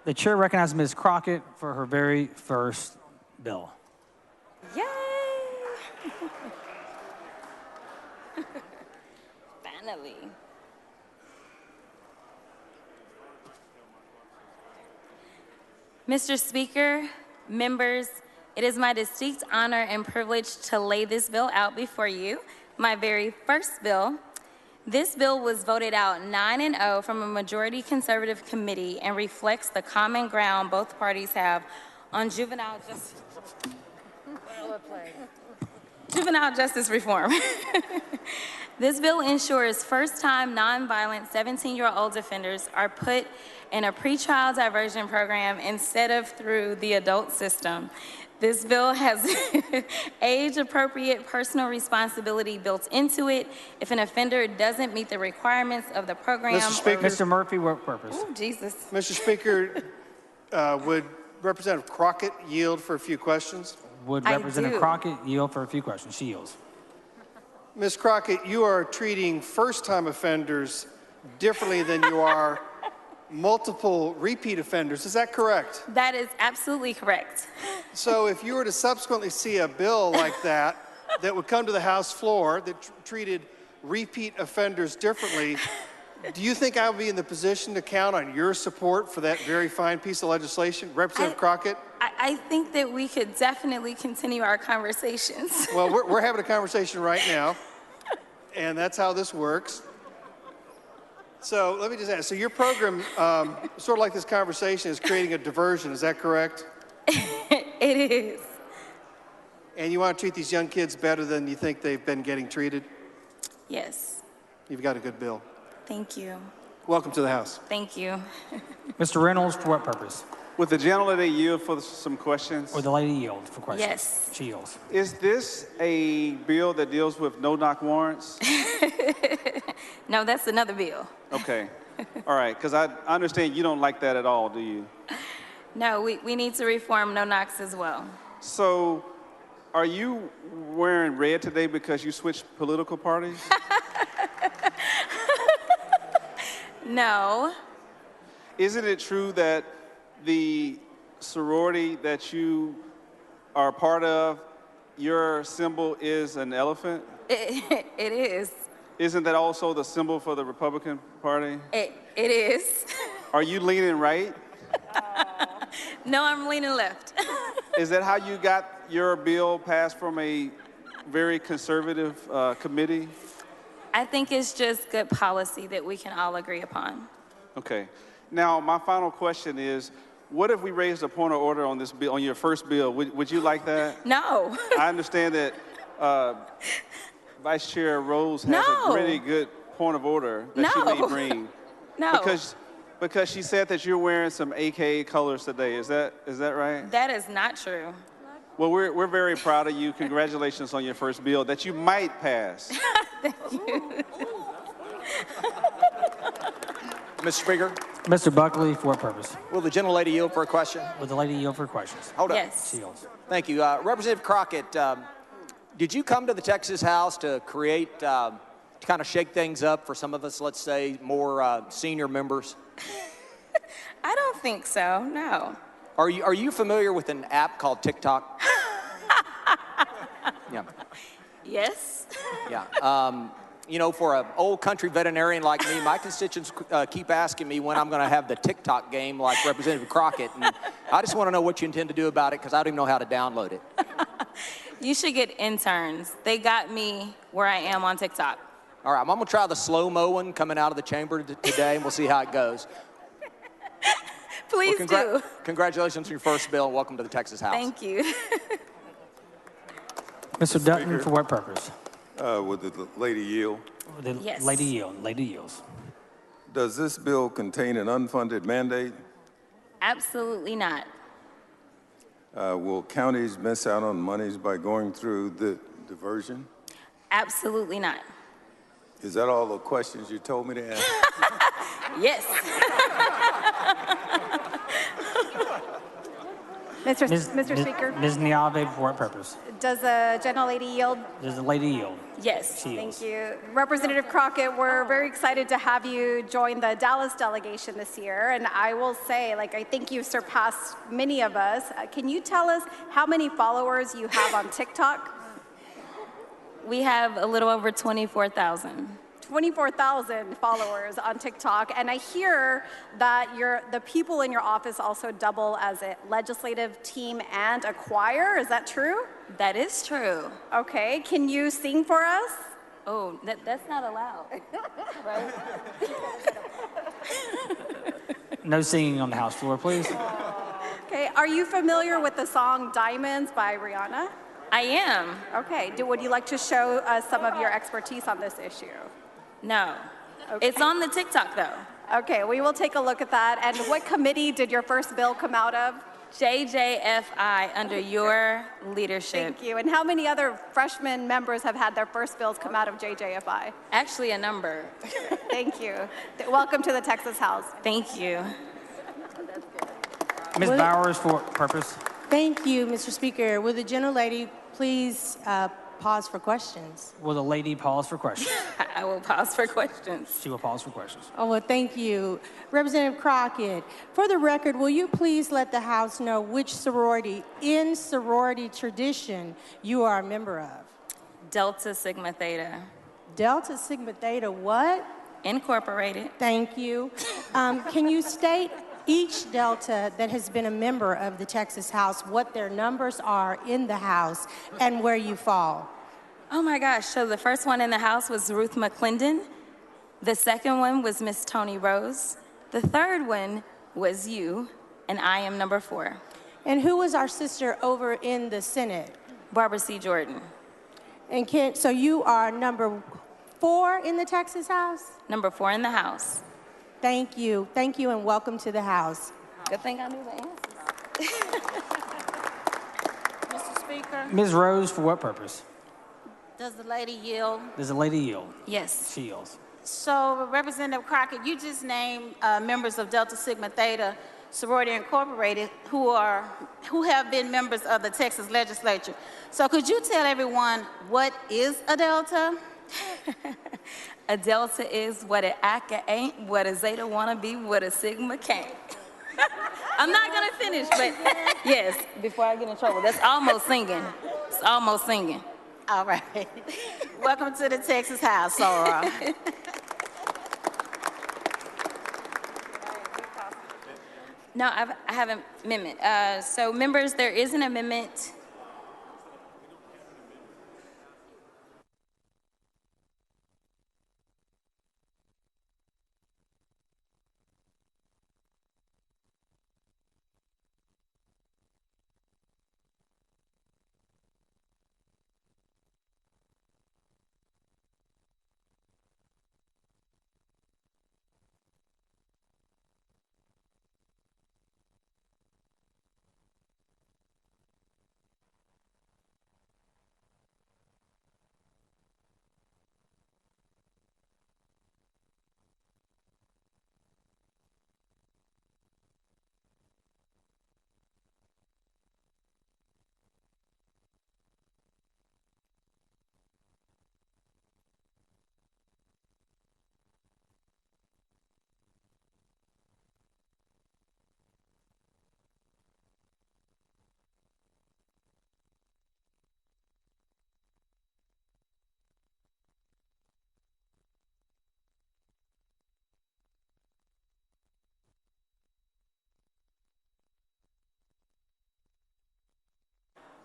The chair recognizes Ms. Crockett for her very first bill. Yay! Finally. Mr. Speaker, members, it is my distinct honor and privilege to lay this bill out before you, my very first bill. This bill was voted out 9-0 from a majority conservative committee and reflects the common ground both parties have on juvenile justice reform. This bill ensures first-time nonviolent 17-year-old offenders are put in a pretrial diversion program instead of through the adult system. This bill has age-appropriate personal responsibility built into it if an offender doesn't meet the requirements of the program. Mr. Speaker. Mr. Murphy, what purpose? Oh, Jesus. Mr. Speaker, would Representative Crockett yield for a few questions? Would Representative Crockett yield for a few questions? She yields. Ms. Crockett, you are treating first-time offenders differently than you are multiple repeat offenders. Is that correct? That is absolutely correct. So if you were to subsequently see a bill like that that would come to the House floor that treated repeat offenders differently, do you think I would be in the position to count on your support for that very fine piece of legislation? Representative Crockett? I think that we could definitely continue our conversations. Well, we're having a conversation right now, and that's how this works. So let me just ask, so your program, sort of like this conversation, is creating a diversion, is that correct? It is. And you want to treat these young kids better than you think they've been getting treated? Yes. You've got a good bill. Thank you. Welcome to the House. Thank you. Mr. Reynolds, for what purpose? Would the gentlelady yield for some questions? Or the lady yield for questions? Yes. She yields. Is this a bill that deals with no-knock warrants? No, that's another bill. Okay. All right, because I understand you don't like that at all, do you? No, we need to reform no knocks as well. So are you wearing red today because you switched political parties? No. Isn't it true that the sorority that you are a part of, your symbol is an elephant? It is. Isn't that also the symbol for the Republican Party? It is. Are you leaning right? No, I'm leaning left. Is that how you got your bill passed from a very conservative committee? I think it's just good policy that we can all agree upon. Okay. Now, my final question is, what if we raised a point of order on this bill, on your first bill? Would you like that? No. I understand that Vice Chair Rose has a really good point of order that she may bring. No. Because she said that you're wearing some AKA colors today. Is that right? That is not true. Well, we're very proud of you. Congratulations on your first bill that you might pass. Thank you. Mr. Speaker. Mr. Buckley, for what purpose? Will the gentlelady yield for a question? Would the lady yield for questions? Hold on. Yes. She yields. Thank you. Representative Crockett, did you come to the Texas House to create, to kind of shake things up for some of us, let's say, more senior members? I don't think so, no. Are you familiar with an app called TikTok? Yeah. Yes. Yeah. You know, for an old country veterinarian like me, my constituents keep asking me when I'm going to have the TikTok game like Representative Crockett. And I just want to know what you intend to do about it because I don't even know how to download it. You should get interns. They got me where I am on TikTok. All right, I'm going to try the slow-mo one coming out of the chamber today, and we'll see how it goes. Please do. Congratulations on your first bill, and welcome to the Texas House. Thank you. Mr. Dutton, for what purpose? Would the lady yield? The Yes. lady yield. Lady yields. Does this bill contain an unfunded mandate? Absolutely not. Will counties miss out on monies by going through the diversion? Absolutely not. Is that all the questions you told me to ask? Yes. Mr. Speaker, Ms. Niave, for what purpose? does the gentlelady yield? Does the lady yield? Yes. She yields. Thank you. Representative Crockett, we're very excited to have you join the Dallas delegation this year. And I will say, I think you've surpassed many of us. Can you tell us how many followers you have on TikTok? We have a little over 24,000. 24,000 followers on TikTok, and I hear that the people in your office also double as a legislative team and a choir. Is that true? That is true. Okay, can you sing for us? Oh, that's not allowed, right? No singing on the House floor, please. Okay, are you familiar with the song Diamonds by Rihanna? I am. Okay, would you like to show us some of your expertise on this issue? No. Okay. It's on the TikTok, though. Okay, we will take a look at that. And what committee did your first bill come out of? JJFI, under your leadership. Thank you. And how many other freshman members have had their first bills come out of JJFI? Actually, a number. Thank you. Welcome to the Texas House. Thank you. Ms. Bowers, for what purpose? Thank you, Mr. Speaker. Will the gentlelady please pause for questions? Will the lady pause for questions? I will pause for questions. She will pause for questions. Oh, well, thank you. Representative Crockett, for the record, will you please let the House know which sorority in sorority tradition you are a member of? Delta Sigma Theta. Delta Sigma Theta what? Incorporated. Thank you. Can you state each Delta that has been a member of the Texas House, what their numbers are in the House, and where you fall? Oh my gosh, so the first one in the House was Ruth McClendon. The second one was Miss Tony Rose. The third one was you, and I am number 4. And who was our sister over in the Senate? Barbara C. Jordan. And so you are number 4 in the Texas House? Number 4 in the House. Thank you, and welcome to the House. Good thing I knew the answers. Mr. Speaker, Ms. Rose, for what purpose? does the lady yield? Does the lady yield? Yes. She yields. So, Representative Crockett, you just named members of Delta Sigma Theta Sorority Incorporated who have been members of the Texas legislature. So could you tell everyone what is a Delta? A Delta is what an Alpha ain't, what a Zeta wanna be, what a Sigma can't. I'm not gonna finish, but yes, before I get in trouble. That's almost singing. It's almost singing. All right. Welcome to the Texas House, Sora. No, I have an amendment. So members, there is an amendment.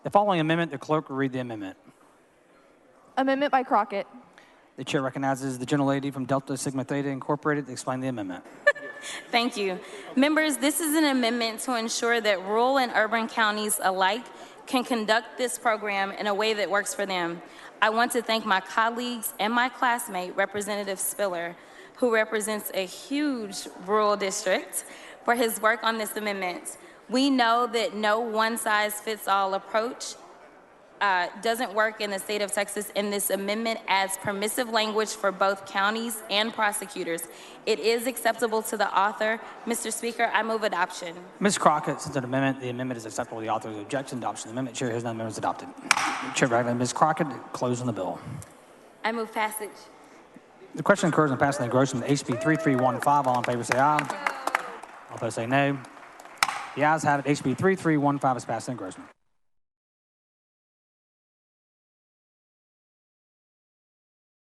The following amendment, the clerk will read the amendment. Amendment by Crockett. The chair recognizes the gentlelady from Delta Sigma Theta Incorporated to explain the amendment. Thank you. Members, this is an amendment to ensure that rural and urban counties alike can conduct this program in a way that works for them. I want to thank my colleagues and my classmate, Representative Spiller, who represents a huge rural district, for his work on this amendment. We know that no one-size-fits-all approach doesn't work in the state of Texas, and this amendment adds permissive language for both counties and prosecutors. It is acceptable to the author. Mr. Speaker, I move adoption. Ms. Crockett, since the amendment is acceptable to the author's objection, adoption of the amendment. Chair has none. The amendment is adopted. Chair recommends Ms. Crockett close on the bill. I move passage. The question occurs on passing the engrossment of HB 3315. All in favor say aye. All opposed say no. The ayes have it. HB 3315 is passed in engrossment.